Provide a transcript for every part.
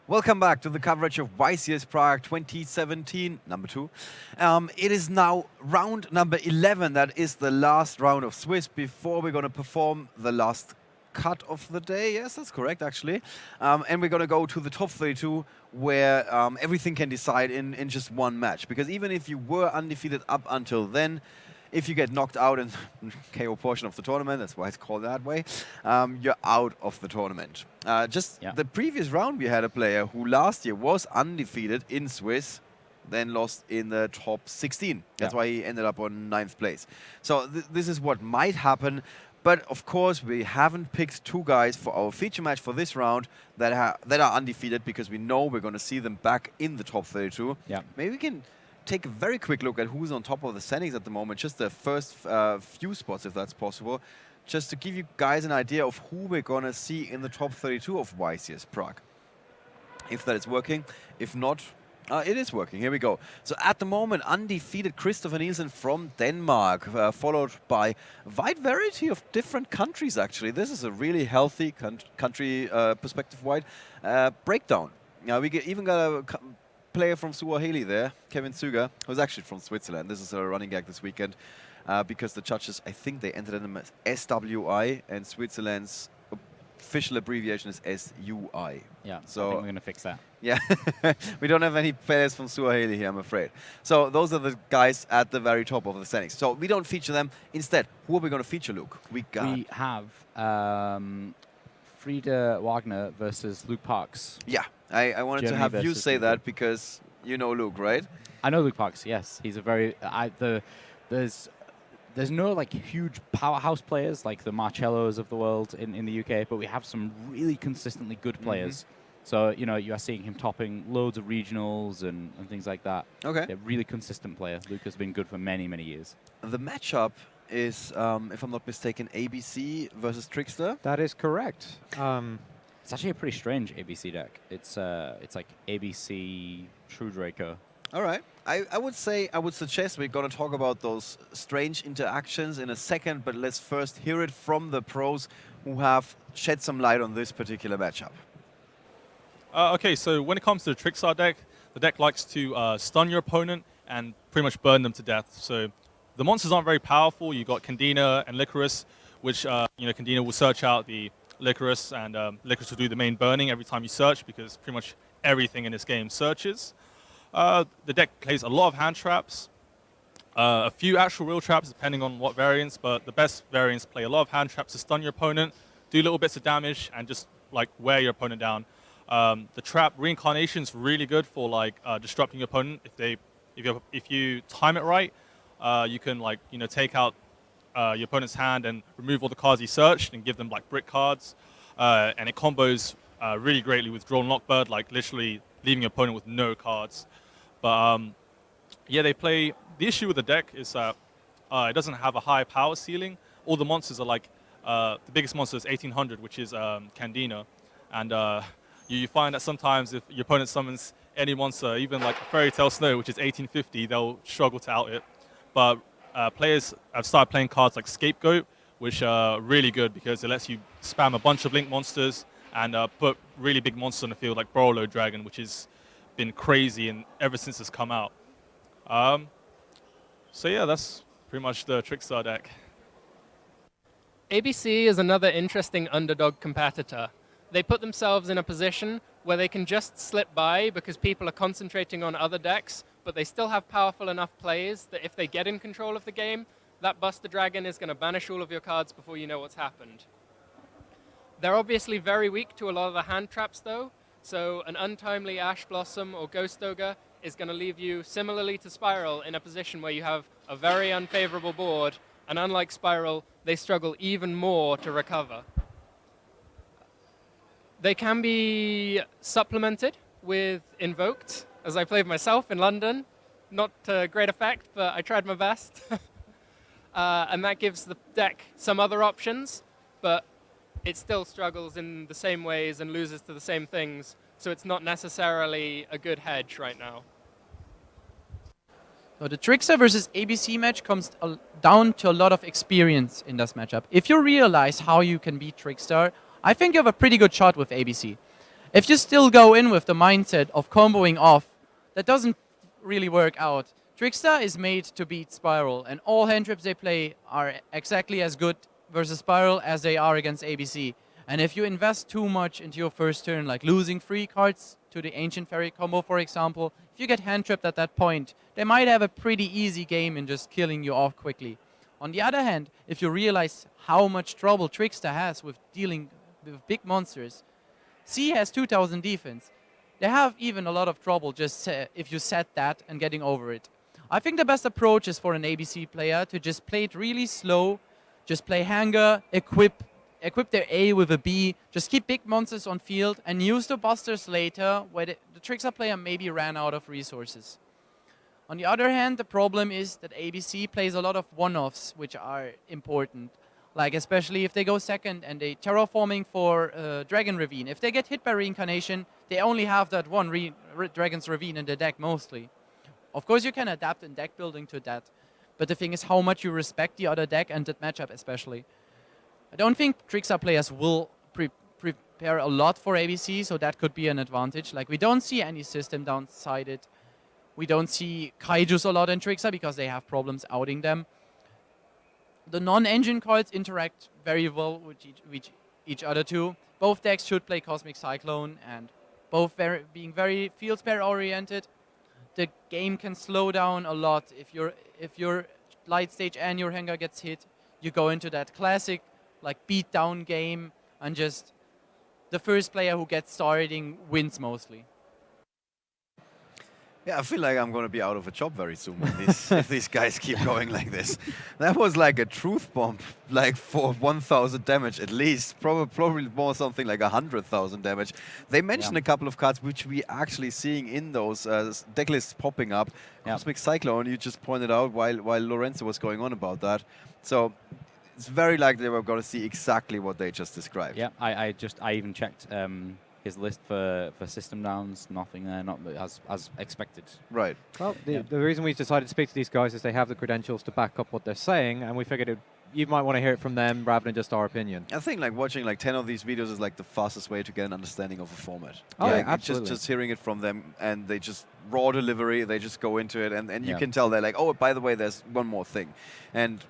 Welcome back to the coverage of YCS Prague 2017, number 2. It is now round number 11. That is the last round of Swiss before we're going to perform the last cut of the day. Yes, that's correct, actually. And we're going to go to the top 32, where everything can decide in just one match. Because even if you were undefeated up until then, if you get knocked out in KO portion of the tournament, that's why it's called that way, you're out of the tournament. The previous round, we had a player who last year was undefeated in Swiss, then lost in the top 16. That's why he ended up on 9th place. So this is what might happen. But of course, we haven't picked two guys for our feature match for this round that are undefeated, because we know we're going to see them back in the top 32. Maybe we can take a very quick look at who's on top of the standings at the moment, just the first few spots, if that's possible, just to give you guys an idea of who we're going to see in the top 32 of YCS Prague. If that is working. If not, it is working. Here we go. So at the moment, undefeated Christopher Nielsen from Denmark, followed by a wide variety of different countries, actually. This is a really healthy country perspective-wide breakdown. Now, we even got a player from Suaheli there, Kevin Suga, who's actually from Switzerland. This is a running gag this weekend because the judges, I think they entered him as SWI, and Switzerland's official abbreviation is SUI. Yeah, so I think we're going to fix that. Yeah, we don't have any players from Suaheli here, I'm afraid. So those are the guys at the very top of the standings. So we don't feature them. Instead, who are we going to feature, Luke? We have Frieda Wagner versus Luke Parks. Yeah, I wanted Germany to have you say that because you know Luke, right? I know Luke Parks, yes. He's a very... There's no like huge powerhouse players like the Marcellos of the world in the UK, but we have some really consistently good players. So, you know, you are seeing him topping loads of regionals and things like that. Okay. Yeah, really consistent player. Luke has been good for many, many years. The matchup is, if I'm not mistaken, ABC versus Trickstar. That is correct. It's actually a pretty strange ABC deck. It's like ABC True Draco. All right. I would suggest we're going to talk about those strange interactions in a second, but let's first hear it from the pros who have shed some light on this particular matchup. Okay, so when it comes to the Trickstar deck, the deck likes to stun your opponent and pretty much burn them to death. So the monsters aren't very powerful. You've got Candina and Licorice, which, Candina will search out the Licorice, and Licorice will do the main burning every time you search, because pretty much everything in this game searches. The deck plays a lot of hand traps, a few actual real traps depending on what variants, but the best variants play a lot of hand traps to stun your opponent, do little bits of damage, and just like wear your opponent down. The trap Reincarnation is really good for like disrupting your opponent. If you time it right, you can take out your opponent's hand and remove all the cards he searched and give them like brick cards, and it combos really greatly with Drawn Lockbird, like literally leaving your opponent with no cards. But they play. The issue with the deck is that it doesn't have a high power ceiling. All the monsters are like the biggest monster is 1800, which is Candina, and you find that sometimes if your opponent summons any monster, even like Fairy Tale Snow, which is 1850, they'll struggle to out it. But players have started playing cards like Scapegoat, which are really good because it lets you spam a bunch of Link monsters and put really big monsters on the field like Borolo Dragon, which has been crazy and ever since it's come out. So yeah, that's pretty much the Trickstar deck. ABC is another interesting underdog competitor. They put themselves in a position where they can just slip by because people are concentrating on other decks, but they still have powerful enough plays that if they get in control of the game, that Buster Dragon is going to banish all of your cards before you know what's happened. They're obviously very weak to a lot of the hand traps, though, so an untimely Ash Blossom or Ghost Ogre is going to leave you, similarly to Spiral, in a position where you have a very unfavorable board, and unlike Spiral, they struggle even more to recover. They can be supplemented with Invoked, as I played myself in London. Not to great effect, but I tried my best. And that gives the deck some other options, but it still struggles in the same ways and loses to the same things, so it's not necessarily a good hedge right now. So the Trickstar versus ABC match comes down to a lot of experience in this matchup. If you realize how you can beat Trickstar, I think you have a pretty good shot with ABC. If you still go in with the mindset of comboing off, that doesn't really work out. Trickstar is made to beat Spiral, and all hand trips they play are exactly as good versus Spiral as they are against ABC. And if you invest too much into your first turn, like losing 3 cards to the Ancient Fairy combo, for example, if you get hand tripped at that point, they might have a pretty easy game in just killing you off quickly. On the other hand, if you realize how much trouble Trickstar has with dealing with big monsters, C has 2000 defense. They have even a lot of trouble just if you set that and getting over it. I think the best approach is for an ABC player to just play it really slow, just play Hanger, equip their A with a B, just keep big monsters on field and use the busters later where the Trickstar player maybe ran out of resources. On the other hand, the problem is that ABC plays a lot of one-offs which are important. Like especially if they go second and they terraforming for Dragon Ravine. If they get hit by Reincarnation, they only have that one Dragon's Ravine in the deck mostly. Of course you can adapt in deck building to that, but the thing is how much you respect the other deck and that matchup especially. I don't think Trickstar players will prepare a lot for ABC, so that could be an advantage. Like we don't see any system downsided. We don't see Kaijus a lot in Trickstar because they have problems outing them. The non-engine cards interact very well with each other too. Both decks should play Cosmic Cyclone, and both being very field pair oriented. The game can slow down a lot if your light stage and your hanger gets hit. You go into that classic like beat down game, and just the first player who gets starting wins mostly. Yeah, I feel like I'm going to be out of a job very soon if these guys keep going like this. That was like a truth bomb, like for 1,000 damage at least, probably more something like 100,000 damage. They mentioned a couple of cards which we actually seeing in those deck lists popping up. Cosmic Cyclone, you just pointed out while Lorenzo was going on about that. So it's very likely we're going to see exactly what they just described. Yeah, I even checked his list for system downs, nothing there, not as expected. Right. Well, the reason we decided to speak to these guys is they have the credentials to back up what they're saying, and we figured you might want to hear it from them rather than just our opinion. I think like watching like 10 of these videos is like the fastest way to get an understanding of a format. Oh, yeah, like, absolutely. Just hearing it from them, and they just raw delivery, they just go into it, and you can tell they're like, oh, by the way, there's one more thing. And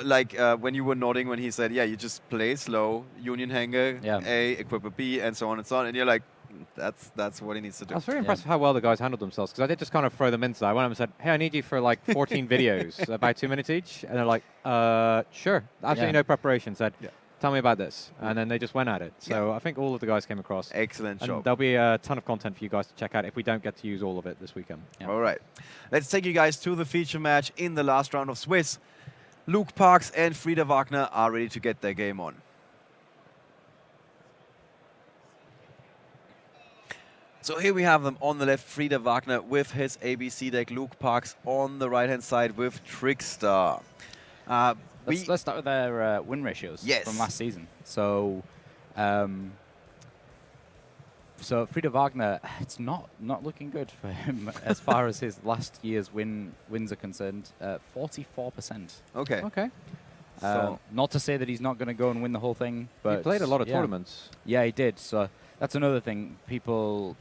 like when you were nodding when he said, yeah, you just play slow, Union Hanger, A, equip a B, and so on and so on, and you're like, that's what he needs to do. I was very impressed with how well the guys handled themselves, because I did just kind of throw them into that. I went up and said, hey, I need you for like 14 videos, about 2 minutes each. And they're like, sure. Absolutely no preparation. Said, tell me about this. And then they just went at it. So I think all of the guys came across. Excellent job. There'll be a ton of content for you guys to check out if we don't get to use all of it this weekend. All right. Let's take you guys to the feature match in the last round of Swiss. Luke Parks and Frieda Wagner are ready to get their game on. So here we have them on the left, Frieda Wagner with his ABC deck, Luke Parks on the right-hand side with Trickstar. Let's start with their win ratios from last season. So, so Frieda Wagner, it's not looking good for him as far as his last year's wins are concerned. 44%. Okay. Okay. Not to say that he's not going to go and win the whole thing, but he played a lot of tournaments. Yeah, he did. So that's another thing people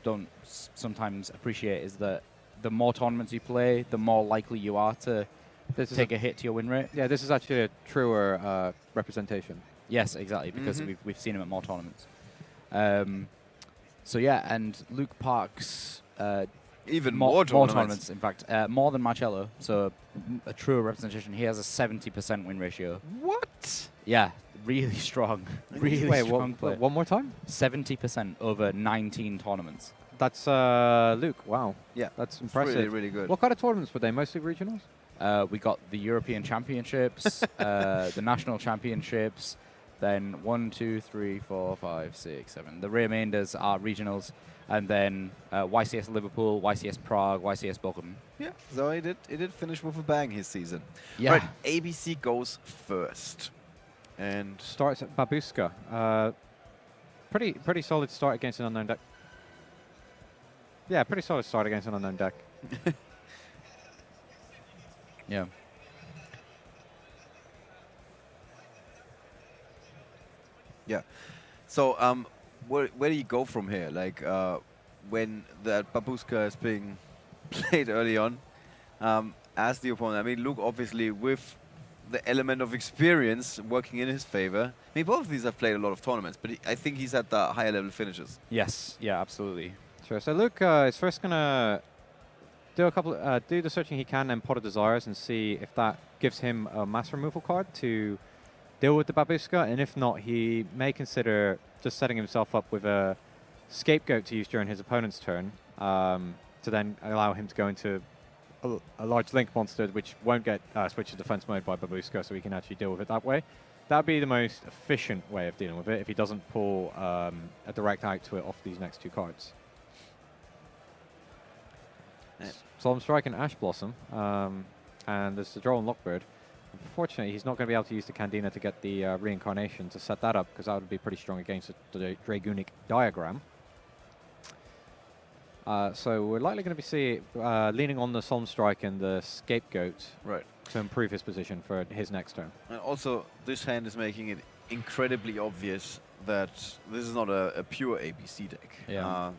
don't sometimes appreciate, is that the more tournaments you play, the more likely you are to take a hit to your win rate. Yeah, this is actually a truer representation. Yes, exactly, because we've seen him at more tournaments. So yeah, and Luke Parks even more tournaments, in fact, more than Marcello. So a truer representation. He has a 70% win ratio. What? Yeah, really strong. Really strong player. One more time? 70% over 19 tournaments. That's Luke. Wow. Yeah, that's impressive. Really, really good. What kind of tournaments were they? Mostly regionals? We got the European Championships, the National Championships, then 1, 2, 3, 4, 5, 6, 7. The remainders are regionals, and then YCS Liverpool, YCS Prague, YCS Bochum. Yeah, so he did finish with a bang his season. Yeah. Right, ABC goes first. And starts at Babushka. Pretty solid start against an unknown deck. Yeah, pretty solid start against an unknown deck. Yeah. Yeah. So where do you go from here? Like when that babushka is being played early on as the opponent. I mean, Luke obviously with the element of experience working in his favor. I mean, both of these have played a lot of tournaments, but I think he's at the higher level finishes. Yes, yeah, absolutely. Sure. So Luke is first gonna do a couple, do the searching he can, and Pot of Desires, and see if that gives him a mass removal card to deal with the babushka. And if not, he may consider just setting himself up with a scapegoat to use during his opponent's turn, to then allow him to go into a large link monster, which won't get switched to defense mode by babushka, so he can actually deal with it that way. That'd be the most efficient way of dealing with it if he doesn't pull a direct out to it off these next two cards. Solemn Strike and Ash Blossom, and there's the Droll and Lockbird. Unfortunately, he's not going to be able to use the Candina to get the reincarnation to set that up, because that would be pretty strong against the Dragunic Diagram. So we're likely going to be leaning on the Solemn Strike and the Scapegoat to improve his position for his next turn. And also, this hand is making it incredibly obvious that this is not a pure ABC deck. Yeah.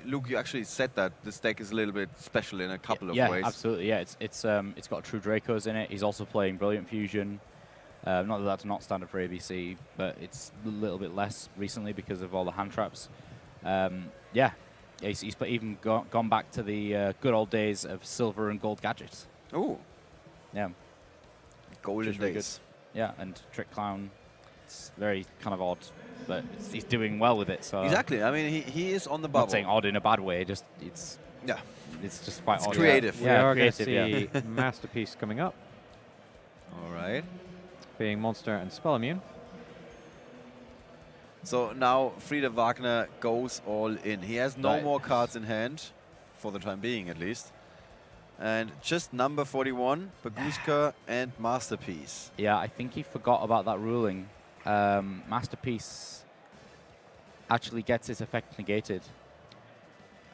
Luke, you actually said that this deck is a little bit special in a couple of ways. Yeah, absolutely. Yeah, it's got True Dracos in it. He's also playing Brilliant Fusion. Not that that's not standard for ABC, but it's a little bit less recently because of all the hand traps. Yeah, he's even gone back to the good old days of silver and gold gadgets. Ooh. Yeah. Golden Really days. Yeah, and Trick Clown. It's very kind of odd, but he's doing well with it. So Exactly. I mean, he is on the bubble. not saying odd in a bad way. Just it's just quite It's odd. creative. We Yeah, are going to creative. see Masterpiece coming up, All right. being Monster and Spell Immune. So now Frieder Wagner goes all in. He has no Right. more cards in hand, for the time being at least. And just number 41, Baguska and Masterpiece. Yeah, I think he forgot about that ruling. Masterpiece actually gets its effect negated.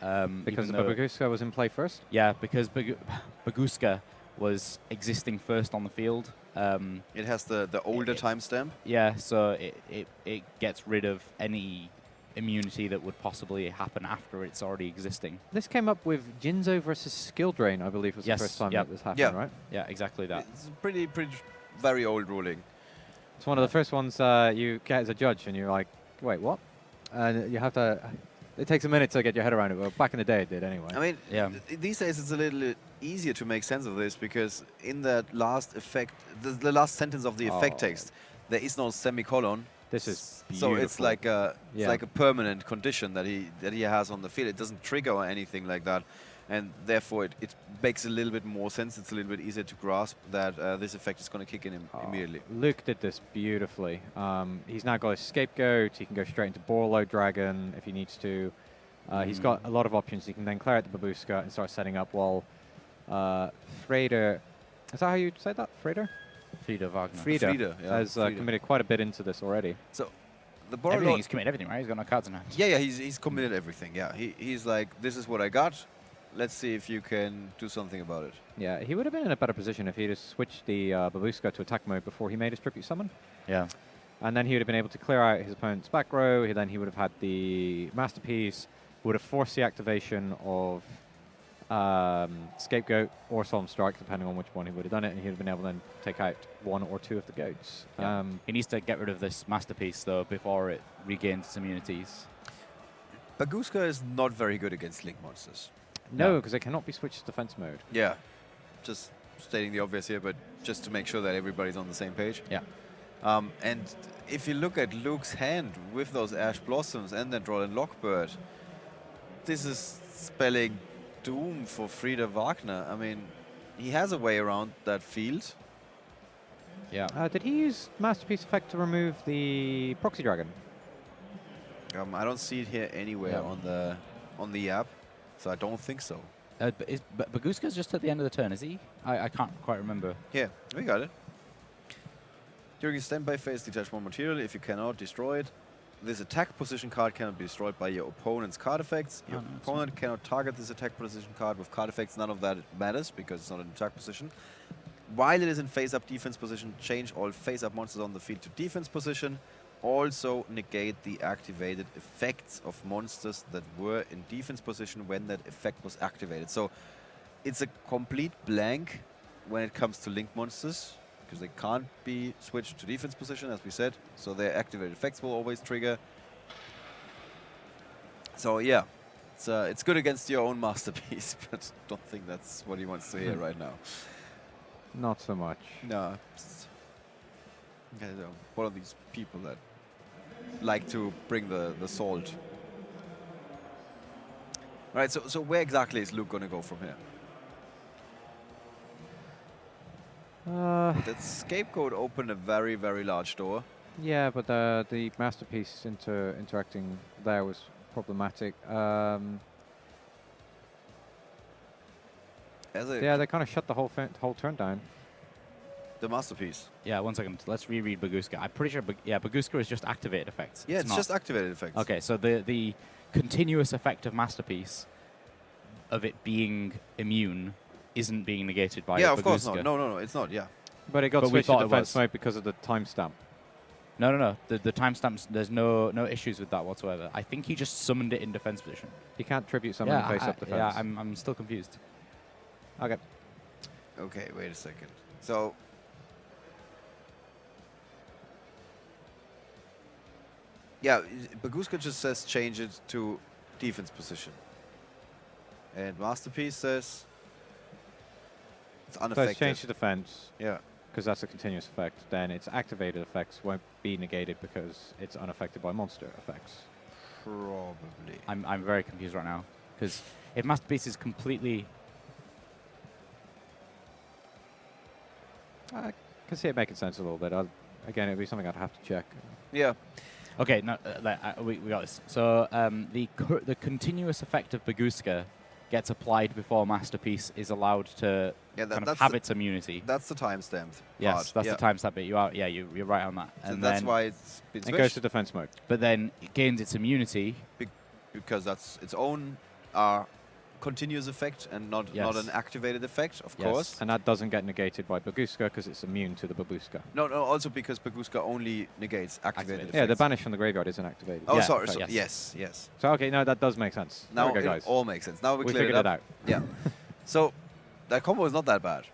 Because even the though- Babushka was in play first. Yeah, because Baguska was existing first on the field. It has the older It- timestamp. Yeah, so it gets rid of any immunity that would possibly happen after it's already existing. This came up with Jinzo versus Skill Drain, I believe, was Yes, the first time yep. that this happened, Yeah. right? Yeah, exactly that. It's a pretty very old ruling. It's one of the first ones you get as a judge, and you're like, wait, what? And you have to... It takes a minute to get your head around it. Well, back in the day, it did anyway. I mean, Yeah. these days it's a little easier to make sense of this because in that last effect, the last sentence of the effect Oh. text, there is no semicolon. This is So it's beautiful. like a Yeah. like a permanent condition that he has on the field. It doesn't trigger or anything like that, and therefore it makes a little bit more sense. It's a little bit easier to grasp that this effect is going to kick in immediately. Luke did this beautifully. He's now got a Scapegoat. He can go straight into Borlow Dragon if he needs to. He's got a lot of options. He can then clear out the Babushka and start setting up while Freder... Is that how you say that? Freder? Frieder Wagner. Frieder, yeah, has Frieder. committed quite a bit into this already. So the Everything, Borlow, he's committed everything, right? He's got no cards in hand. yeah, he's committed everything. Yeah, he's like, this is what I got. Let's see if you can do something about it. Yeah, he would have been in a better position if he'd have switched the Babushka to attack mode before he made his Tribute Summon. Yeah. And then he would have been able to clear out his opponent's back row. Then he would have had the Masterpiece, would have forced the activation of Scapegoat or Solemn Strike, depending on which one he would have done it, and he would have been able to then take out one or two of the goats. Yeah. He needs to get rid of this Masterpiece, though, before it regains its immunities. Baguska is not very good against link monsters. No, because it cannot be switched to defense mode. Yeah, just stating the obvious here, but just to make sure that everybody's on the same page. Yeah. And if you look at Luke's hand with those Ash Blossoms and then Droll and Lockbird, this is spelling doom for Frieder Wagner. I mean, he has a way around that field. Yeah. Did he use Masterpiece effect to remove the Proxy Dragon? I don't see it here anywhere on the app, so I don't think so. But Baguska's just at the end of the turn, is he? I can't quite remember. Here, we got it. During your standby phase, detach one material. If you cannot destroy it, this attack position card cannot be destroyed by your opponent's card effects. Your no, it's opponent cannot target this attack position card with card effects. None of that matters because it's not an attack position. While it is in face-up defense position, change all face-up monsters on the field to defense position. also negate the activated effects of monsters that were in defense position when that effect was activated. So it's a complete blank when it comes to link monsters, because they can't be switched to defense position, as we said. So their activated effects will always trigger. So yeah, it's good against your own masterpiece, but don't think that's what he wants to hear right now. Not so much. No. Okay, so one of these people that like to bring the salt. Right, so where exactly is Luke going to go from here? That scapegoat opened a very, very large door. Yeah, but the masterpiece interacting there was problematic. Yeah, they kind of shut the whole turn down. The masterpiece. Yeah, 1 second. Let's reread Baguska. I'm pretty sure, Baguska is just activated effects. Yeah, it's just activated effects. Okay, so the continuous effect of masterpiece, of it being immune, isn't being negated by Yeah, Baguska. of course not. No, it's not. Yeah. But it got But we switched to thought it defense was. mode because of the timestamp. No. The timestamps, there's no issues with that whatsoever. I think he just summoned it in defense position. You can't tribute summon face up defense. Yeah, I'm still confused. Okay. Okay, wait a second. So. Yeah, Baguska just says change it to defense position. And Masterpiece says it's So it's unaffected. changed to defense Yeah. because that's a continuous effect. Then its activated effects won't be negated because it's unaffected by monster effects. Probably. I'm very confused right now because if masterpiece is completely I can see it making sense a little bit. Again, it'd be something I'd have to check. Yeah. okay, no, we got this. So the continuous effect of Baguska gets applied before masterpiece is allowed to Yeah, kind of that's have the- its immunity. That's the timestamp. Yes, part. that's Yeah. the timestamp bit. You're right on that. So And that's then, why it's been It goes switched, to defense mode. but then it gains its immunity. because that's its own continuous effect and not Yes. an activated effect, of Yes. course. And that doesn't get negated by Baguska because it's immune to the Babuska. No, also because Baguska only negates activated Activated. effects. Yeah, the banish from the graveyard isn't activated. Oh, Yeah, sorry. but Yes. So, okay, no, that does make sense. Now there we go, it guys. all makes sense. Now we We cleared figured it out. Yeah. So that combo is not that bad.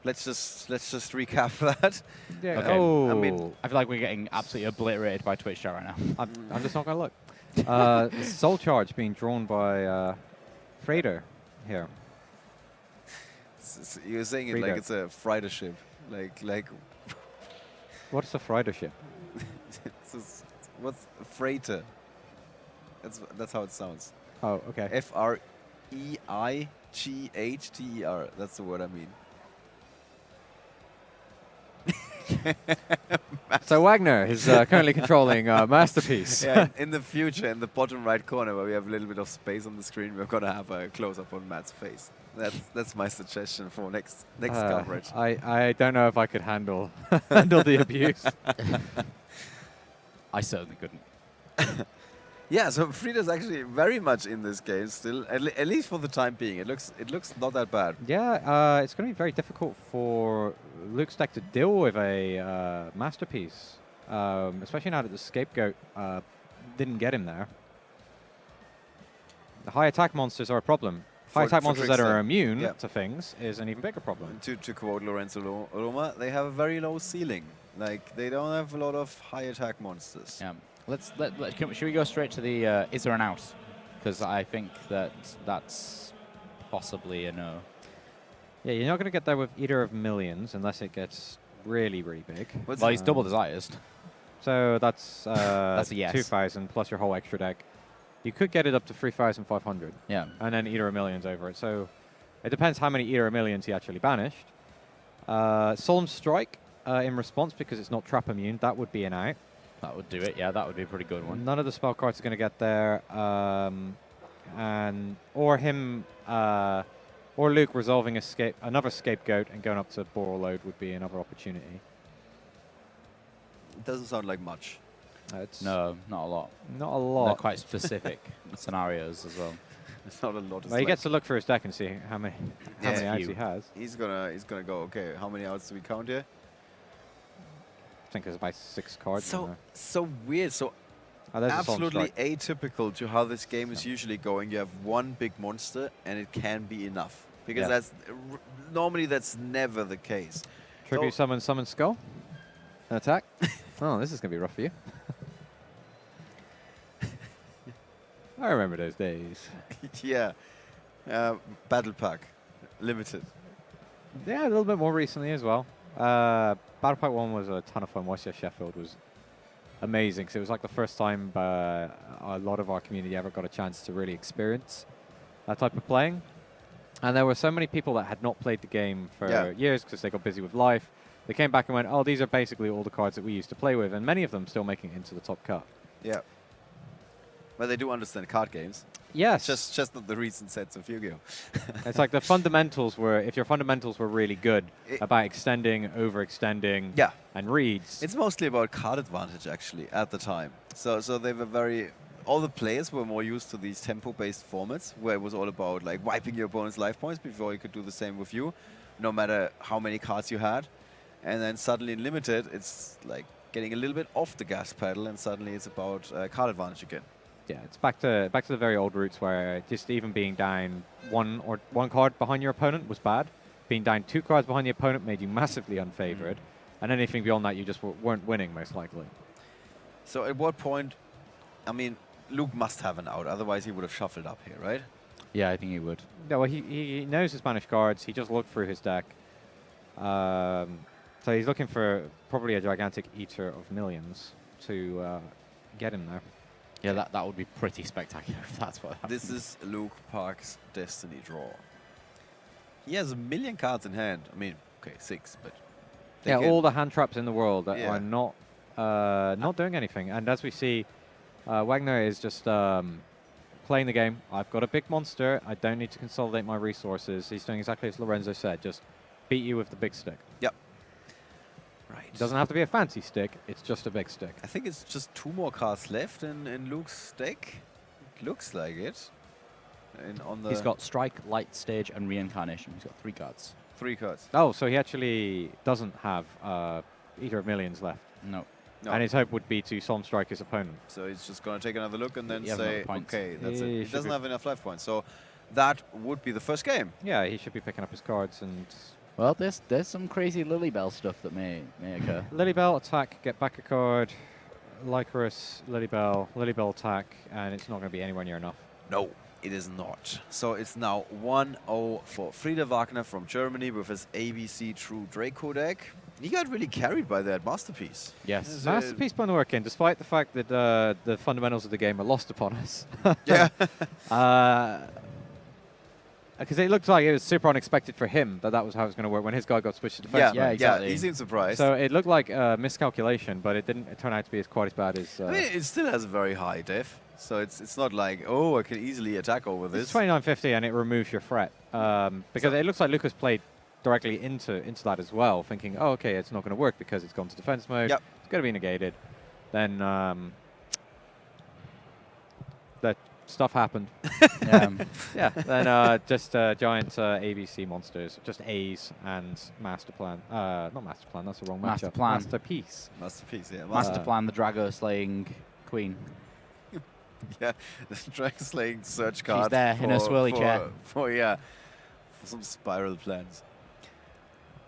Let's just recap that. Yeah. Okay. Oh, I mean- I feel like we're getting absolutely obliterated by Twitch chat right now. I'm just not going to look. Soul Charge being drawn by Frader here. You're saying it Free like go. it's a freighter ship, like What's the Frader ship? what's a freighter? That's how it sounds. Oh, okay. Freighter. That's the word I mean. So Wagner is currently controlling Masterpiece. Yeah, in the future, in the bottom right corner where we have a little bit of space on the screen, we're gonna have a close-up on Matt's face. That's my suggestion for next coverage. I don't know if I could handle the abuse. I certainly couldn't. Yeah, so Frida's actually very much in this game still, at least for the time being. It looks not that bad. Yeah, it's going to be very difficult for Luke's deck to deal with a Masterpiece, especially now that the Scapegoat didn't get him there. The high attack monsters are a problem. High attack for monsters that Trickstar. are immune Yeah. to things is an even bigger problem. To quote Lorenzo Roma, they have a very low ceiling. Like, they don't have a lot of high attack monsters. Yeah. Should we go straight to the is there an out? Because I think that's possibly a no. Yeah, you're not going to get there with Eater of Millions unless it gets really, really big. What's Well, he's doubled his highest. So that's That's a yes. 2,000 plus your whole extra deck. You could get it up to 3,500 Yeah. and then Eater of Millions over it. So it depends how many Eater of Millions he actually banished. Solemn Strike in response because it's not trap immune. That would be an out. That would do it. Yeah, that would be a pretty good one. None of the spell cards are going to get there. Or Luke resolving another Scapegoat and going up to Boral Load would be another opportunity. It doesn't sound like much. It's No, not a lot. not a They're lot. quite specific scenarios as well. It's not a lot. Well, he gets to look for his deck and see how many outs few. he has. He's gonna go. Okay, how many outs do we count here? think there's about 6 cards. in there. So weird. So Oh, there's a Solemn absolutely Strike. atypical to how this game is usually going. You have one big monster, and it can be enough because Yeah. normally that's never the case. Tribute So- summon skull. An attack. Oh, this is going to be rough for you. I remember those days. Yeah, battle pack, limited. Yeah, a little bit more recently as well. Battle Pack 1 was a ton of fun. YCS Sheffield was amazing because it was like the first time a lot of our community ever got a chance to really experience that type of playing. And there were so many people that had not played the game for years because they got busy with life. They came back and went, oh, these are basically all the cards that we used to play with, and many of them still making it into the top cut. Yeah. But they do understand card games. Yes. Just not the recent sets of Yu-Gi-Oh. It's like the fundamentals were, if your fundamentals were really good It- about extending, overextending, Yeah. and reads. It's mostly about card advantage, actually, at the time. So they were all the players were more used to these tempo-based formats, where it was all about like wiping your opponent's life points before he could do the same with you, no matter how many cards you had. And then suddenly in Limited, it's like getting a little bit off the gas pedal, and suddenly it's about card advantage again. Yeah, it's back to the very old roots where just even being down one card behind your opponent was bad. Being down 2 cards behind the opponent made you massively unfavored, and anything beyond that, you just weren't winning most likely. So at what point, I mean, Luke must have an out, otherwise he would have shuffled up here, right? Yeah, I think he would. No, well, he knows his Spanish cards. He just looked through his deck. So he's looking for probably a gigantic Eater of Millions to get him there. Yeah, that would be pretty spectacular if that's what happens. This is Luke Park's Destiny draw. He has 1 million cards in hand. I mean, okay, 6, but they Yeah, can- all the hand traps in the world that Yeah. are not doing anything. And as we see, Wagner is just playing the game. I've got a big monster. I don't need to consolidate my resources. He's doing exactly as Lorenzo said. Just beat you with the big stick. Yep. Right. It doesn't have to be a fancy stick. It's just a big stick. I think it's just 2 more cards left in Luke's deck. It looks like it. On the He's got Strike, Light Stage, and Reincarnation. He's got 3 cards. 3 cards. Oh, so he actually doesn't have Eater of Millions left. No. No. And his hope would be to Solemn Strike his opponent. So he's just going to take another look and then He has say, enough points. okay, that's it. He He should doesn't be- have enough life points. So that would be the first game. Yeah, he should be picking up his cards and Well, there's some crazy Lilybell stuff that may occur. Lilybell attack, get back a card. Lycoris, Lilybell attack, and it's not going to be anywhere near enough. No, it is not. So it's now 1-0 for Frieder Wagner from Germany with his ABC True Draco deck. He got really carried by that masterpiece. Yes. Is Masterpiece putting the work in, despite the fact that the fundamentals of the game are lost upon us. Yeah. Because it looked like it was super unexpected for him that was how it was going to work when his guy got switched to defense. Yeah, exactly. He seemed surprised. So it looked like a miscalculation, but it didn't turn out to be quite as bad as. I mean, it still has a very high def. So it's not like, oh, I can easily attack over It's this. 2950 and it removes your threat. Because it looks like Lucas played directly into that as well, thinking, oh, okay, it's not going to work because it's gone to defense mode. Yep. It's going to be negated. Then that stuff happened. Yeah, then just giant ABC monsters, just A's and Master Plan. Not Master Plan, that's the wrong Master matchup. Plan. Masterpiece. Masterpiece, yeah. Master Plan, the Drago slaying queen. Yeah, the Dragon Slaying search card. there in her swirly chair. For some spiral plans.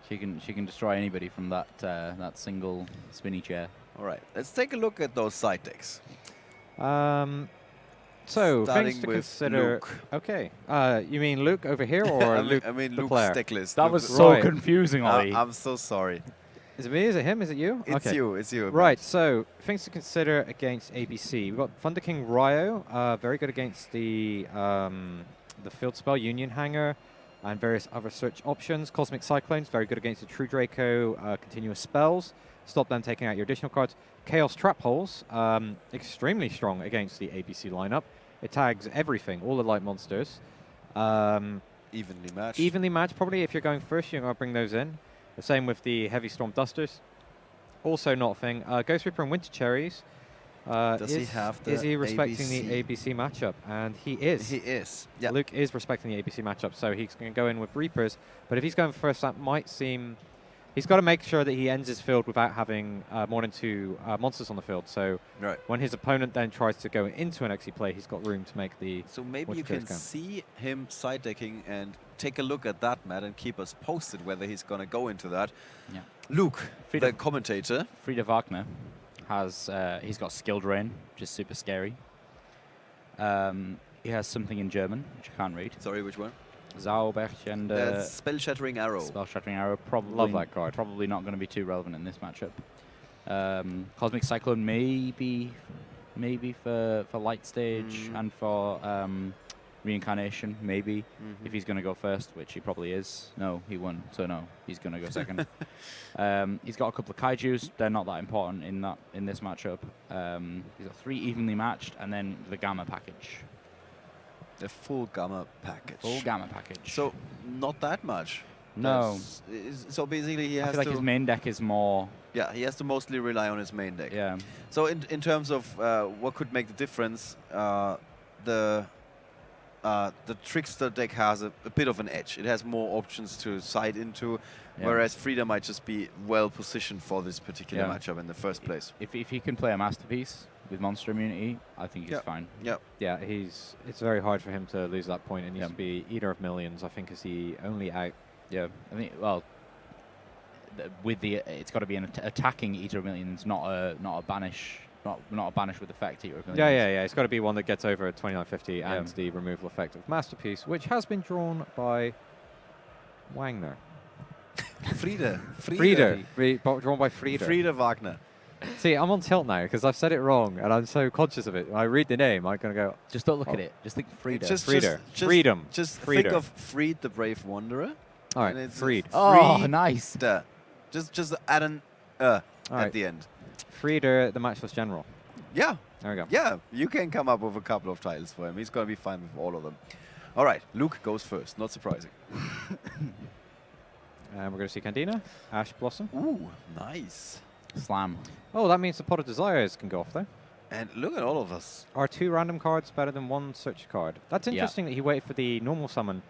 She can destroy anybody from that that single spinny chair. All right, let's take a look at those side decks. So, Starting things to with consider. Luke. Okay. You mean Luke over here or Luke I mean the Luke's player? deck list. That Luke was the- so Right. confusing, Ollie. I'm so sorry. Is it me? Is it him? Is it you? It's okay. you. It's you. Right, so things to consider against ABC. We've got Thunder King Ryo, very good against the field spell Union Hanger and various other search options. Cosmic Cyclones, very good against the True Draco continuous spells. Stop them taking out your additional cards. Chaos Trap Holes, extremely strong against the ABC lineup. It tags everything, all the light monsters. Evenly matched. Evenly matched, probably if you're going first, you're going to bring those in. The same with the Heavy Storm Dusters. Also not a thing. Ghost Reaper and Winter Cherries. Does he have the Is he respecting ABC? the ABC matchup? And he is. He is. Yeah. Luke is respecting the ABC matchup, so he's going to go in with Reapers. But if he's going first, that might seem he's got to make sure that he ends his field without having more than 2 monsters on the field. So when his opponent then tries to go into an XE play, he's got room to make the. So maybe you can see him side decking and take a look at that, Matt, and keep us posted whether he's going to go into that. Yeah. Luke, the commentator. Frieder Wagner has he's got skilled rain, which is super scary. He has something in German, which I can't read. Sorry, which one? Zauberch and Spell Shattering Arrow. Spell Shattering Arrow. Probably love that card. Probably not going to be too relevant in this matchup. Cosmic Cyclone maybe for light stage and for reincarnation maybe if he's going to go first, which he probably is. No, he won, so no, he's going to go second. He's got a couple of kaijus. They're not that important in this matchup. He's got 3 evenly matched, and then the Gamma package. The full Gamma package. Full Gamma package. So not that much. No. So basically he has I feel like his main deck is more. Yeah, he has to mostly rely on his main deck. Yeah. So in terms of what could make the difference, the Trickstar deck has a bit of an edge. It has more options to side into, whereas Frieder might just be well positioned for this particular matchup in the first place. If he can play a Masterpiece with Monster Immunity, I think he's fine. Yeah. Yeah, it's very hard for him to lose that point. It needs to be Eater of Millions, I think, is the only out. Yeah, I think, well, with the it's got to be an attacking Eater of Millions, not a banish. Not a banish with effect Eater of Millions. Yeah. It's got to be one that gets over 2950 and the removal effect of Masterpiece, which has been drawn by Wagner. Frieder. Drawn by Frieder. Frieder Wagner. See, I'm on tilt now because I've said it wrong and I'm so conscious of it. When I read the name, I'm going to go... Just don't look at it. Just think Frieder. Freedom. Just Frieder. think of Freed the Brave Wanderer. All right, Freed. Oh, nice. Just add an at the end. Frieder, the matchless general. Yeah. There we go. Yeah, you can come up with a couple of titles for him. He's going to be fine with all of them. All right, Luke goes first. Not surprising. And we're going to see Candina, Ash Blossom. Ooh, nice. Slam. Oh, that means the Pot of Desires can go off there. And look at all of us. Are 2 random cards better than 1 search card? That's interesting that he waited for the normal summon,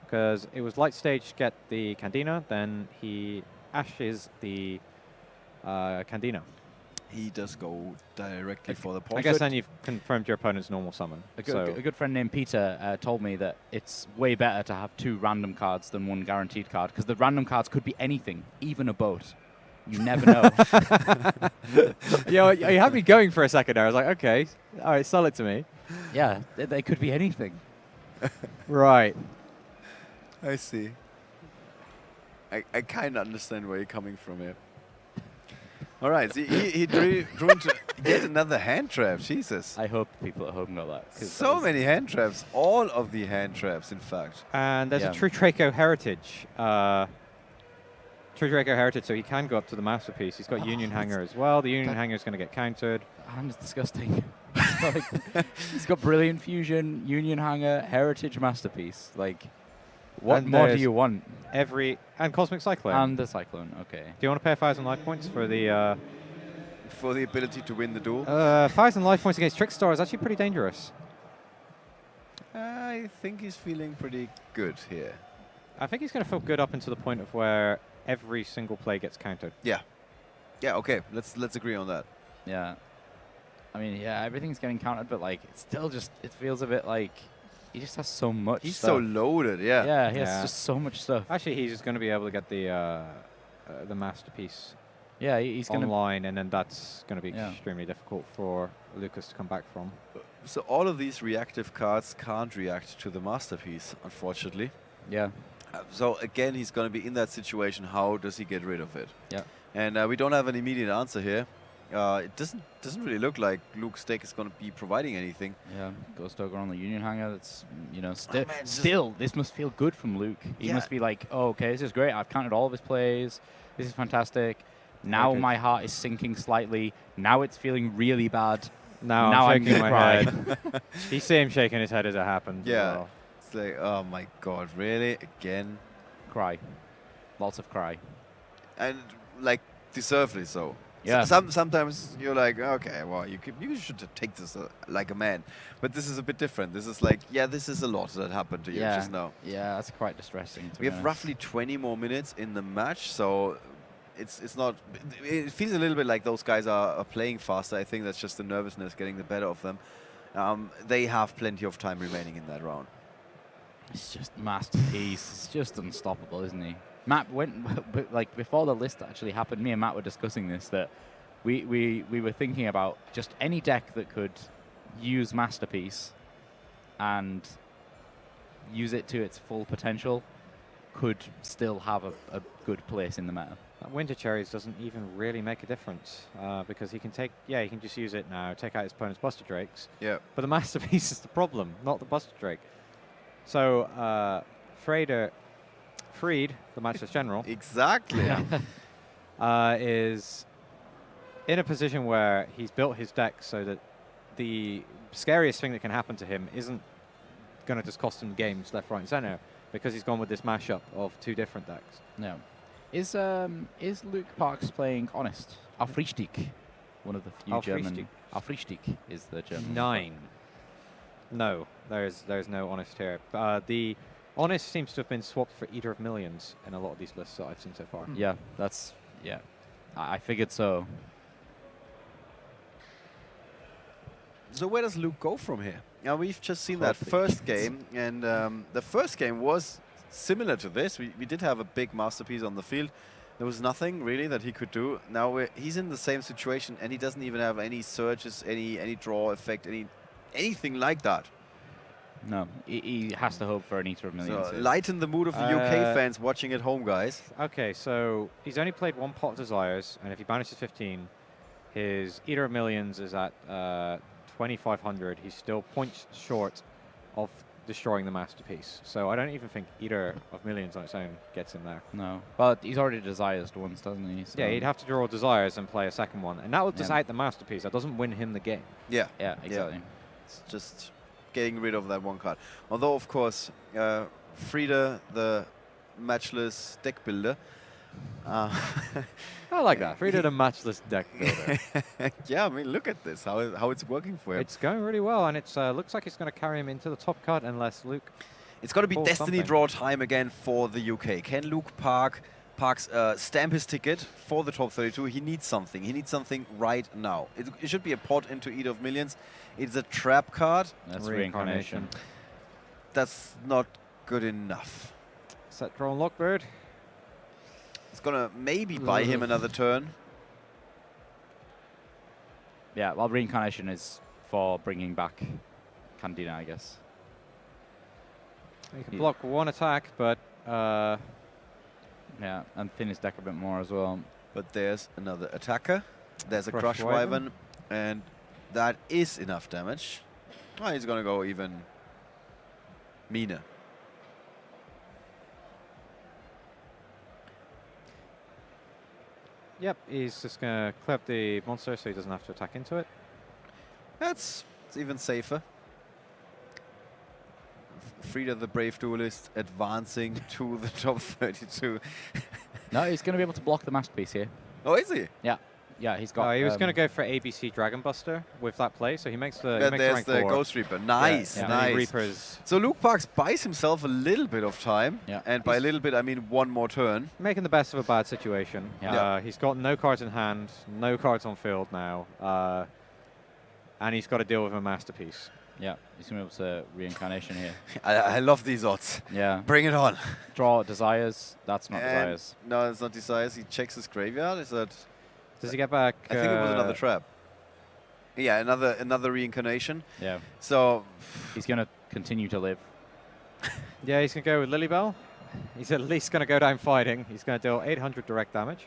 because it was light stage get the Candina, then he ashes the Candina. He does go directly for the point. I guess then you've confirmed your opponent's normal summon. A good friend named Peter told me that it's way better to have 2 random cards than 1 guaranteed card, because the random cards could be anything, even a boat. You never know. Yeah, you had me going for a second there. I was like, okay, all right, sell it to me. Yeah, they could be anything. Right. I see. I kind of understand where you're coming from here. All right, so he drew into yet another hand trap. Jesus. I hope people at home know that. So many hand traps. All of the hand traps, in fact. And there's a True Draco Heritage. True Draco Heritage, so he can go up to the Masterpiece. He's got Union Hanger as well. The Union Hanger is going to get countered. Hand is disgusting. He's got Brilliant Fusion, Union Hanger, Heritage Masterpiece. Like, what more do you want? And Cosmic Cyclone. And the Cyclone, okay. Do you want to pay 1,000 life points for the... for the ability to win the duel? 1,000 life points against Trickstar is actually pretty dangerous. I think he's feeling pretty good here. I think he's going to feel good up until the point of where every single play gets countered. Yeah. Yeah, okay. Let's agree on that. Yeah. I mean, yeah, everything's getting countered, but, like, it's still just, it feels a bit like he just has so much He's stuff. so loaded, yeah. Yeah, he has just so much stuff. Actually, he's just going to be able to get the Masterpiece Yeah, he's going to... online, and then that's going to be extremely difficult for Lucas to come back from. So all of these reactive cards can't react to the Masterpiece, unfortunately. Yeah. So again, he's going to be in that situation. How does he get rid of it? Yeah. And we don't have an immediate answer here. It doesn't really look like Luke's deck is going to be providing anything. Yeah, Ghost Ogre on the Union Hanger. That's, you know, still, this must feel good from Luke. He must be like, oh, okay, this is great. I've counted all of his plays. This is fantastic. Now my heart is sinking slightly. Now it's feeling really bad. Now I'm shaking my cry. head. You see him shaking his head as it happens. Yeah. Well. It's like, oh my God, really? Again? Cry. Lots of cry. And, like, deservedly so. Yeah. Sometimes you're like, okay, well, you should take this like a man. But this is a bit different. This is like, yeah, this is a lot that happened to you just now. Yeah, that's quite distressing. We have roughly 20 more minutes in the match, so it's not. It feels a little bit like those guys are playing faster. I think that's just the nervousness getting the better of them. They have plenty of time remaining in that round. It's just masterpiece. It's just unstoppable, isn't he? Matt, like before the list actually happened, me and Matt were discussing this, that we were thinking about just any deck that could use masterpiece and use it to its full potential could still have a good place in the meta. That Winter Cherries doesn't even really make a difference because he can he can just use it now, take out his opponent's Buster Drakes. Yeah. But the Masterpiece is the problem, not the Buster Drake. So Freed, the matchless general, Exactly. is in a position where he's built his deck so that the scariest thing that can happen to him isn't going to just cost him games left, right, and center because he's gone with this mashup of two different decks. No. Is Luke Parks playing Honest? Aufrichtig, one of the few German. Aufrichtig is the German. 9. No, there's no Honest here. The Honest seems to have been swapped for Eater of Millions in a lot of these lists that I've seen so far. Yeah, I figured so. So where does Luke go from here? Now we've just seen that first game, and the first game was similar to this. We did have a big masterpiece on the field. There was nothing really that he could do. Now he's in the same situation, and he doesn't even have any surges, any draw effect, anything like that. No, he has to hope for an Eater of Millions. So lighten the mood of the UK fans watching at home, guys. Okay, so he's only played one Pot of Desires, and if he banishes 15, his Eater of Millions is at 2,500. He's still points short of destroying the Masterpiece. So I don't even think Eater of Millions on its own gets in there. No, but he's already Desires once, doesn't he? So Yeah, he'd have to draw Desires and play a second one, and that will decide the Masterpiece. That doesn't win him the game. Yeah. Yeah, exactly. It's just getting rid of that one card. Although, of course, Frieda, the matchless deck builder. I like that. Frieda, the matchless deck builder. Yeah, I mean, look at this, how it's working for him. It's going really well, and it looks like it's going to carry him into the top card unless Luke... It's going to be pulls Destiny something. draw time again for the UK. Can Luke Parks stamp his ticket for the top 32? He needs something. He needs something right now. It should be a pot into Eater of Millions. It's a trap card. That's Reincarnation. That's not good enough. Set draw on Lockbird. It's going to maybe buy him another turn. Yeah, well, Reincarnation is for bringing back Candina, I guess. You can block one attack, but... yeah, and thin his deck a bit more as well. But there's another attacker. There's a Crush Crush Wyvern, and that is enough damage. Oh, he's going to go even meaner. Yep, he's just going to clear up the monster so he doesn't have to attack into it. It's even safer. Frieda, the brave duelist, advancing to the top 32. No, he's going to be able to block the Masterpiece here. Oh, is he? Yeah, he's got... he was going to go for ABC Dragon Buster with that play, so he makes the Then he makes there's rank the 4. Ghost Reaper. Nice, Yeah, nice. Reapers So Luke Parks buys himself a little bit of time. Yeah. And by a little bit, I mean one more turn. making the best of a bad situation. Yeah. He's got no cards in hand, no cards on field now, and he's got to deal with a Masterpiece. Yeah, he's going to be able to Reincarnation here. I love these odds. Yeah. Bring it on. Draw Desires. That's not And Desires. no, it's not Desires. He checks his graveyard. Is that? Does he get back? I think it was another trap. Yeah, another Reincarnation. Yeah. So He's going to continue to live. Yeah, he's going to go with Lilybell. He's at least going to go down fighting. He's going to deal 800 direct damage.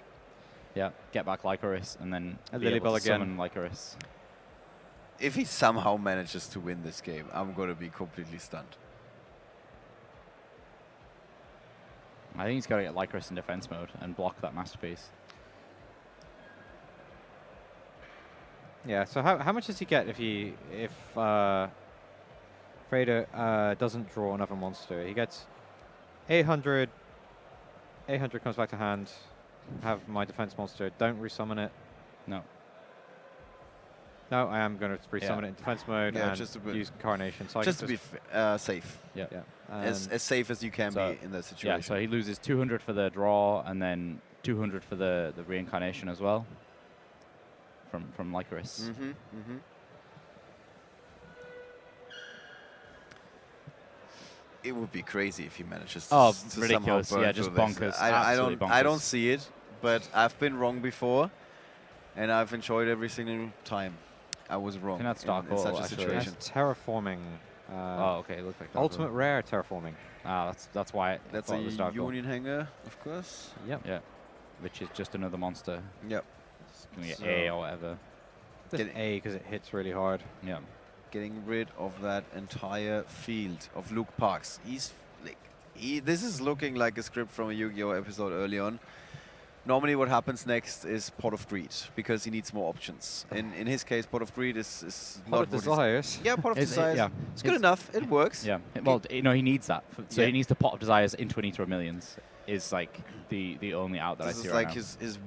Yeah, get back Lycoris and then And be able Lilybell to again. summon Lycoris. if he somehow manages to win this game, I'm going to be completely stunned. I think he's got to get Lycoris in defense mode and block that Masterpiece. Yeah, so how much does he get if Freda doesn't draw another monster? He gets 800. 800 comes back to hand. Have my defense monster. Don't resummon it. No. No, I am going to resummon it in defense mode Yeah, and just a bit- use Carnation. So I Just can to be safe. Yeah. yeah. As safe as you can so- be in that Yeah, situation. so he loses 200 for the draw and then 200 for the reincarnation as well. From Lycoris. It would be crazy if he manages to, Oh, to ridiculous. somehow burn Yeah, just through this. bonkers. I Absolutely don't bonkers. see it, but I've been wrong before, and I've enjoyed every single time I was wrong think that's in Dark such Hole, a actually. situation. That's terraforming. Oh, okay. It looks like Dark Ultimate Hole. rare terraforming. Ah, that's why. That's I a thought it was Dark Hole. Union hanger, of course. Yep. Yeah, which is just another monster. Yep. It's gonna get So- A or whatever. Just Get- A because it hits really hard. Yeah. Getting rid of that entire field of Luke Parks. He's like, this is looking like a script from a Yu-Gi-Oh episode early on. Normally what happens next is Pot of Greed, because he needs more options. In his case, Pot of Greed is Pot not of what he's- desires. Yeah, Pot of It's- Desires. yeah. It's good It's- enough. It works. Yeah. Well, he needs that. So Yeah. he needs to Pot of Desires into an Eater of Millions. Is like the only out that This I is see like right his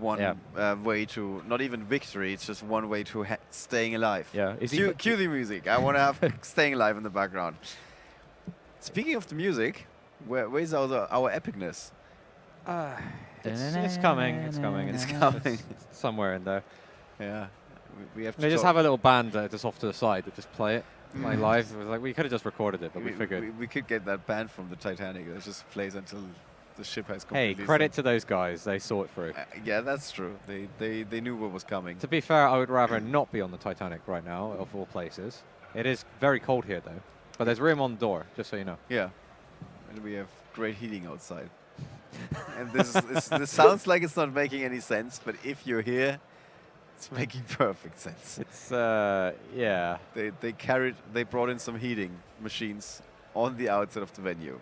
one Yeah. way to, not even victory, it's just one way to staying alive. now. Yeah. Is he? Cue the music. I want to have staying alive in the background. Speaking of the music, where's our epicness? It's coming. It's coming. It's coming. It's somewhere in there. Yeah, we have to They just talk- have a little band just off to the side that just play it. Play Mm. live. It was like we could have just recorded it, but we figured. we could get that band from the Titanic that just plays until the ship has Hey, completely credit sunk. to those guys. They saw it through. Yeah, that's true. They knew what was coming. To be fair, I would rather not be on the Titanic right now, of all places. It is very cold here, though. But there's room on the door, just so you know. Yeah, and we have great heating outside. And this sounds like it's not making any sense, but if you're here, it's making perfect sense. It's, yeah. They brought in some heating machines on the outside of the venue.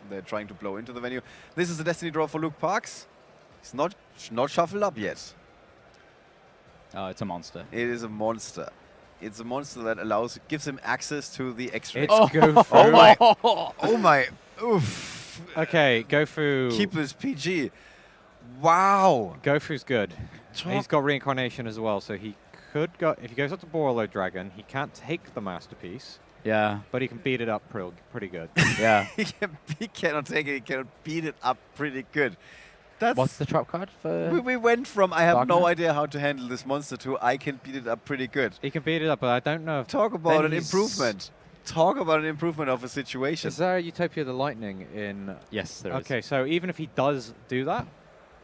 They're trying to blow into the venue. This is a destiny draw for Luke Parks. He's not shuffled up yet. Oh, it's a monster. It is a monster. It's a monster that gives him access to the extra. It's Gofu. Oh my! Oh my! Oof! Okay, Gofu. Keep this PG. Wow! Gofu's good. Talk- He's got reincarnation as well, so he could go. If he goes up to Borlo Dragon, he can't take the masterpiece, Yeah. but he can beat it up pretty good. Yeah. he cannot take it. He cannot beat it up pretty good. That's What's the trap card for? we went from I have no Wagner? idea how to handle this monster to I can beat it up pretty good. He can beat it up, but I don't know. Talk about Then an he's- improvement. Talk about an improvement of a situation. Is there Utopia the Lightning in? Yes, there is. Okay, so even if he does do that,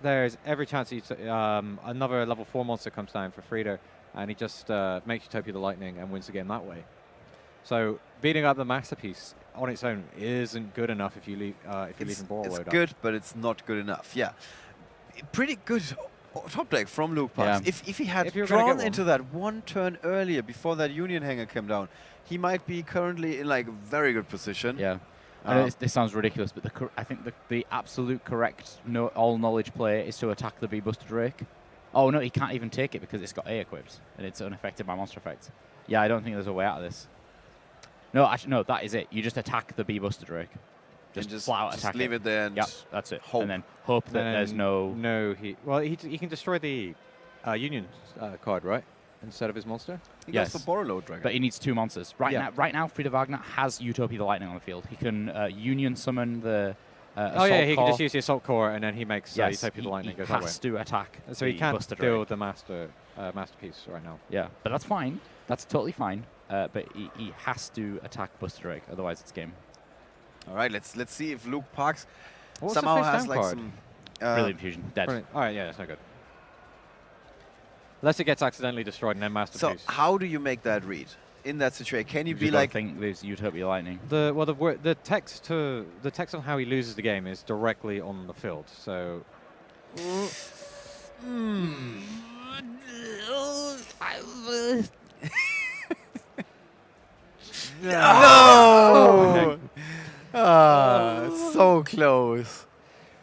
there's every chance another level 4 monster comes down for Frida, and he just makes Utopia the Lightning and wins the game that way. So beating up the masterpiece on its own isn't good enough if you leave him ball It's load up. good, but it's not good enough. Yeah, pretty good top deck from Luke Parks. Yeah. If he had If you were gonna drawn get into that one turn earlier before that Union hanger came down, he might be currently in like very good position. Yeah. I know Um, this sounds ridiculous, but I think the absolute correct all knowledge play is to attack the B-Buster Drake. Oh no, he can't even take it because it's got A equipped and it's unaffected by monster effects. Yeah, I don't think there's a way out of this. No, actually, no, that is it. You just attack the B-Buster Drake. and Just flat out just attack leave it there and Yeah, that's it. hope. And then hope that there's Then no. he can destroy the Union card, right? Instead of his monster. he Yes. goes for Borrowload Dragon. But he needs two monsters. Yeah. Right now, Frida Wagner has Utopia the Lightning on the field. He can Union summon the. Oh yeah, he can Core. just use the Assault Core, and then he makes Yes, Utopia the Lightning he goes that way. has to attack. So he the can't Buster deal Drake. with the masterpiece right now. Yeah, but that's fine. That's totally fine. But he has to attack Buster Drake, otherwise it's game. All right, let's see if Luke Parks What's somehow the face has down like card? some. Brilliant Fusion, dead. Brilliant. All right, yeah, that's not good. Unless it gets accidentally destroyed and then So masterpiece. how do you make that read in that situation? Can you You be gotta like, think there's Utopia Lightning. the text on how he loses the game is directly on the field. So no? So close.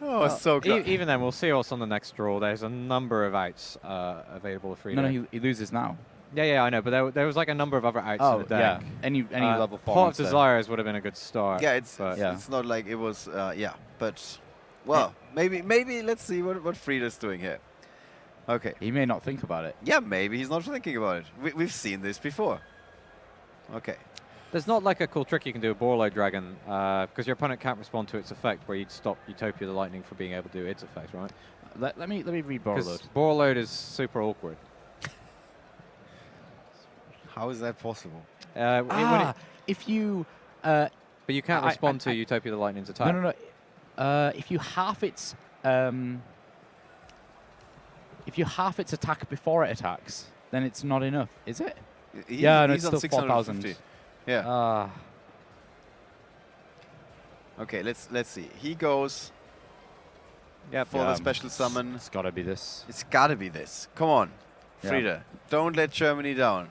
Oh, so close. even then, we'll see what's on the next draw. There's a number of outs available for No, he loses now. Yeah, I know, but there was like a number of other outs in the yeah. deck. Any level 4 Pot of monster. Desires would have been a good start. Yeah, it's but Yeah. it's not like it was. Yeah, but well, maybe let's see what Frida's doing here. Okay. He may not think about it. Yeah, maybe he's not thinking about it. We've seen this before. Okay. There's not like a cool trick you can do with Borload Dragon, because your opponent can't respond to its effect, where you'd stop Utopia the Lightning from being able to do its effect, right? Let me read Because Borload. Borload is super awkward. How is that possible? If you But you can't respond to Utopia the Lightning's attack. no. If you half its attack before it attacks, then it's not enough, is it? Yeah, no, he's it's on still 4,000. 650. Yeah. Okay, let's see. He goes for the special summon. It's got to be this. It's got to be this. Come on, Yeah. Frieda. Don't let Germany down.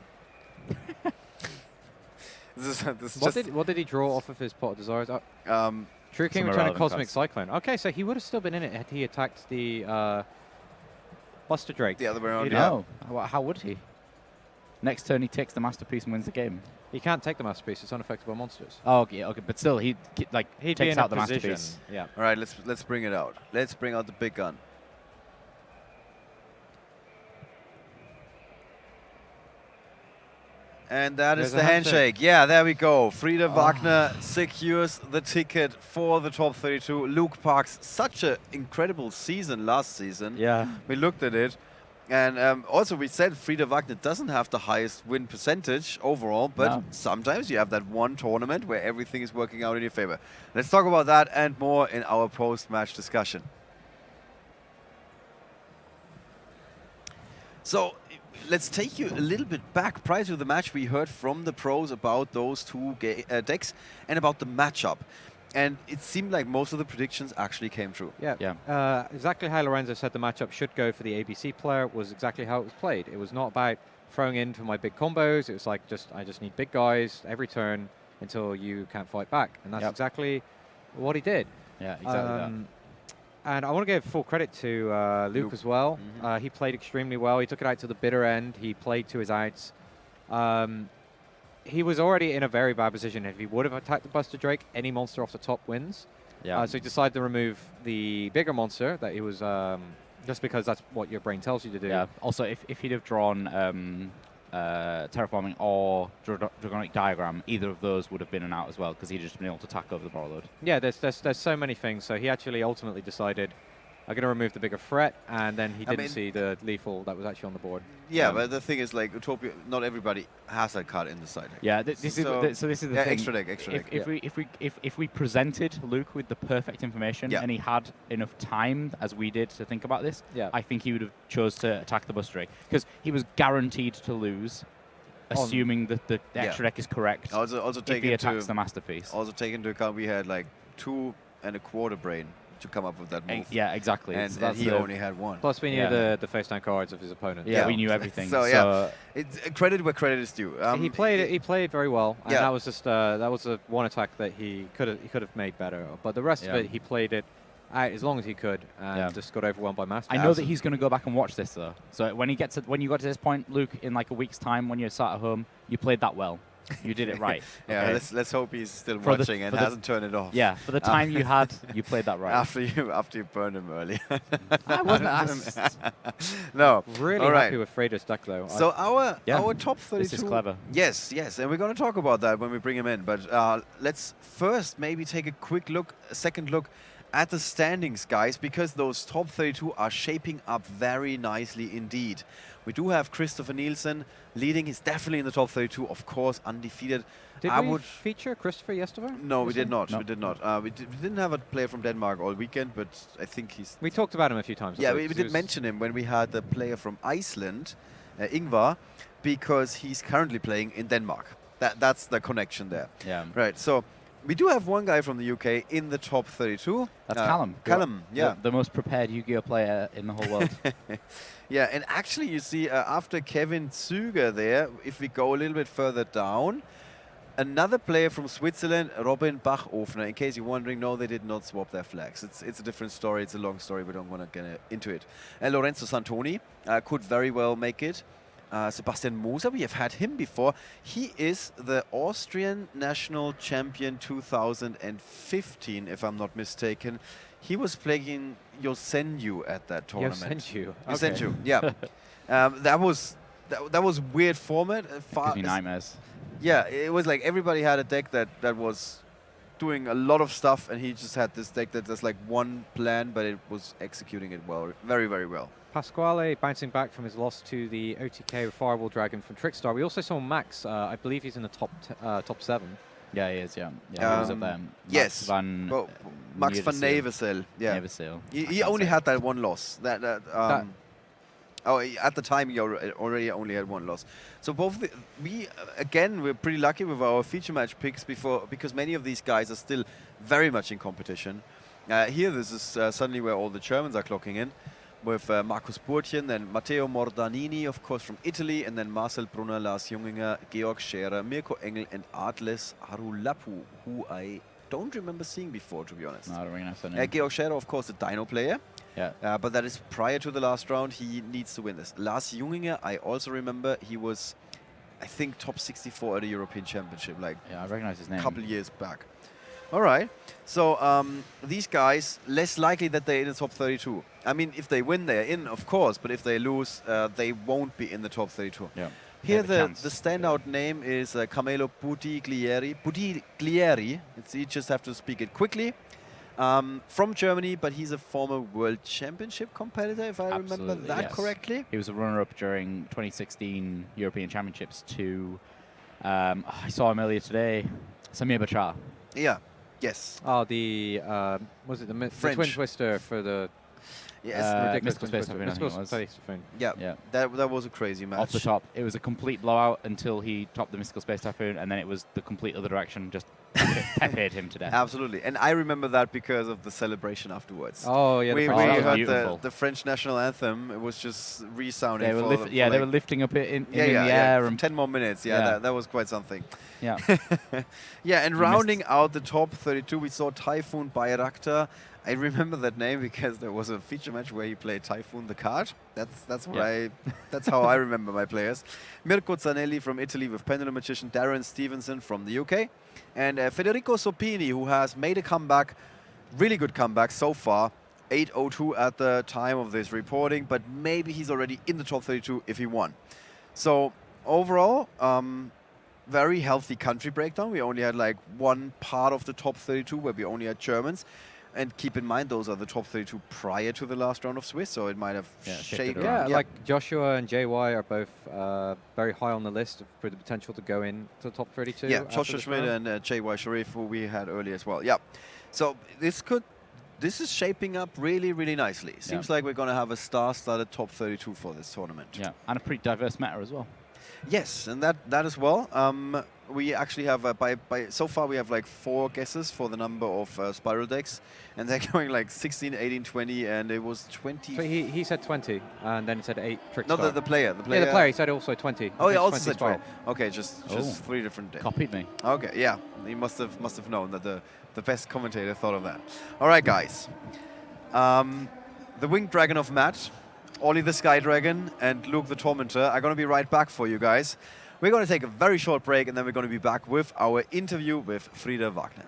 this is What did he draw off of his Pot of Desires? just True King Some return a irrelevant Cosmic cards. Cyclone. Okay, so he would have still been in it had he attacked the Buster Drake. the other way around. No. How would he? Next turn, he takes the Masterpiece and wins the game. He can't take the Masterpiece. It's unaffected by monsters. Oh, okay, but still, he'd He'd be takes in out a the position. Masterpiece. Yeah. All right, let's bring it out. Let's bring out the big gun. And that is There's the a handshake. handshake. Yeah, there we go. Frieda Wagner secures the ticket for the top 32. Luke Parks, such an incredible season last season. Yeah. We looked at it. And also we said Frieda Wagner doesn't have the highest win percentage overall, but No. sometimes you have that one tournament where everything is working out in your favor. Let's talk about that and more in our post-match discussion. So let's take you a little bit back. Prior to the match, we heard from the pros about those two decks and about the matchup. And it seemed like most of the predictions actually came true. Yeah. Exactly how Lorenzo said the matchup should go for the ABC player was exactly how it was played. It was not about throwing in for my big combos. It was like I just need big guys every turn until you can't fight back. And that's exactly what he did. Yeah, exactly that. And I want to give full credit to Luke as well. He played extremely well. He took it out to the bitter end. He played to his outs. He was already in a very bad position. If he would have attacked the Buster Drake, any monster off the top wins. Yeah. So he decided to remove the bigger monster that he was, just because that's what your brain tells you to do. Yeah. Also, if he'd have drawn Terraforming or Dragonic Diagram, either of those would have been an out as well, because he'd just been able to attack over the Borload. Yeah, there's so many things. So he actually ultimately decided, I'm going to remove the bigger threat, and then he didn't see the lethal that was actually on the board. Yeah, but the thing is, like, Utopia, not everybody has that card in the side deck. Yeah, this is the thing. Extra deck. If we presented Luke with the perfect information and he had enough time, as we did, to think about this, I think he would have chose to attack the Buster Drake, because he was guaranteed to lose, assuming that the extra deck is correct. Also if he attacks the Masterpiece. Also take into account we had like 2.25 brain to come up with that move. Yeah, exactly. And, So he only had one. Plus, we knew the face down cards of his opponent. Yeah, we knew everything. So yeah, it's credit where credit is due. He played very well, and that was just that was a one attack that he could have made better. But the rest of it, he played it out as long as he could, and just got overwhelmed by Master. I know that he's going to go back and watch this though. So when you got to this point, Luke, in like a week's time, when you're sat at home, you played that well. You did it right. Yeah, okay? let's hope he's still watching and hasn't turned it off. Yeah, for the time you had, you played that right. After you burned him earlier. I wasn't asked. No. Really happy with Freida's deck though. So our top 32. This is clever. Yes, and we're going to talk about that when we bring him in. But let's first maybe take a second look at the standings, guys, because those top 32 are shaping up very nicely indeed. We do have Christopher Nielsen leading. He's definitely in the top 32, of course, undefeated. Did we feature Christopher yesterday? No, we did not. No. We did not. We didn't have a player from Denmark all weekend, but I think he's... We talked about him a few times. Yeah, we did mention him when we had the player from Iceland, Ingvar, because he's currently playing in Denmark. That's the connection there. Yeah. Right, so... We do have one guy from the UK in the top 32. That's Callum. Callum, yeah. The most prepared Yu-Gi-Oh player in the whole world. Yeah, and actually you see after Kevin Züger there, if we go a little bit further down, another player from Switzerland, Robin Bachofner. In case you're wondering, no, they did not swap their flags. It's a different story. It's a long story. We don't want to get into it. And Lorenzo Santoni could very well make it. Sebastian Moser, we have had him before. He is the Austrian national champion 2015, if I'm not mistaken. He was playing Yosenju at that tournament. Yosenju, yeah. That was weird format. Gives me nightmares. Yeah, it was like everybody had a deck that was doing a lot of stuff, and he just had this deck that does like one plan, but it was executing it well, very, very well. Pasquale bouncing back from his loss to the OTK with Firewall Dragon from Trickstar. We also saw Max. I believe he's in the top 7. Yeah, he is. Yeah, yeah, he was up there. Yes, Max van Neversel. Yeah, Neversel. He only had that one loss. At the time, he already only had one loss. So we're pretty lucky with our feature match picks because many of these guys are still very much in competition. Here, this is suddenly where all the Germans are clocking in, with Markus Burtjen, then Matteo Mordanini, of course, from Italy, and then Marcel Brunner, Lars Junginger, Georg Scherer, Mirko Engel, and Artles Harulapu, who I don't remember seeing before, to be honest. No, I don't recognize that name. Georg Scherer, of course, a Dino player. Yeah. But that is prior to the last round. He needs to win this. Lars Junginger, I also remember he was, I think, top 64 at a European Championship, like I recognize his name. a couple years back. All right. So these guys, less likely that they're in the top 32. I mean, if they win, they're in, of course. But if they lose, they won't be in the top 32. Yeah. Here, the standout name is Camelo Buttiglieri. You just have to speak it quickly. From Germany, but he's a former World Championship competitor, if I remember that correctly. He was a runner-up during 2016 European Championships to, I saw him earlier today, Samir Bachar. Yeah, yes. Oh, was it the Twin Twister for the... Yes, ridiculous Space Typhoon. Yeah. That was a crazy match. Off the top, it was a complete blowout until he topped the Mystical Space Typhoon, and then it was the complete other direction, just peppered him to death. Absolutely, and I remember that because of the celebration afterwards. Oh yeah, we heard the French national anthem. It was just resounding. They were lifting up it in the air. For 10 more minutes. Yeah, that was quite something. Yeah. Yeah, and rounding out the top 32, we saw Typhoon Bayraktar. I remember that name because there was a feature match where he played Typhoon the card. That's how I remember my players. Mirko Zanelli from Italy with Pendulum Magician, Darren Stevenson from the UK, and Federico Sopini, who has made a comeback, really good comeback so far. 802 at the time of this reporting, but maybe he's already in the top 32 if he won. So overall, very healthy country breakdown. We only had like one part of the top 32 where we only had Germans. And keep in mind, those are the top 32 prior to the last round of Swiss, so it might have shaken. Yeah, like Joshua and JY are both very high on the list for the potential to go in to the top 32. Yeah, Joshua Schmidt and JY Sharif, who we had earlier as well. Yeah, so this is shaping up really, really nicely. Seems like we're going to have a star-studded top 32 for this tournament. Yeah, and a pretty diverse meta as well. Yes, and that as well. We actually have so far we have like 4 guesses for the number of spiral decks, and they're going like 16, 18, 20, and it was 20. So he said 20, and then he said 8 Trickstar. No, the player. Yeah, the player. He said also 20. Oh, he also said 20. Okay, just 3 different decks. Copied me. Okay, yeah, he must have known that the best commentator thought of that. All right, guys. The Winged Dragon of Matt, Ollie the Sky Dragon, and Luke the Tormentor are going to be right back for you guys. We're going to take a very short break, and then we're going to be back with our interview with Frida Wagner.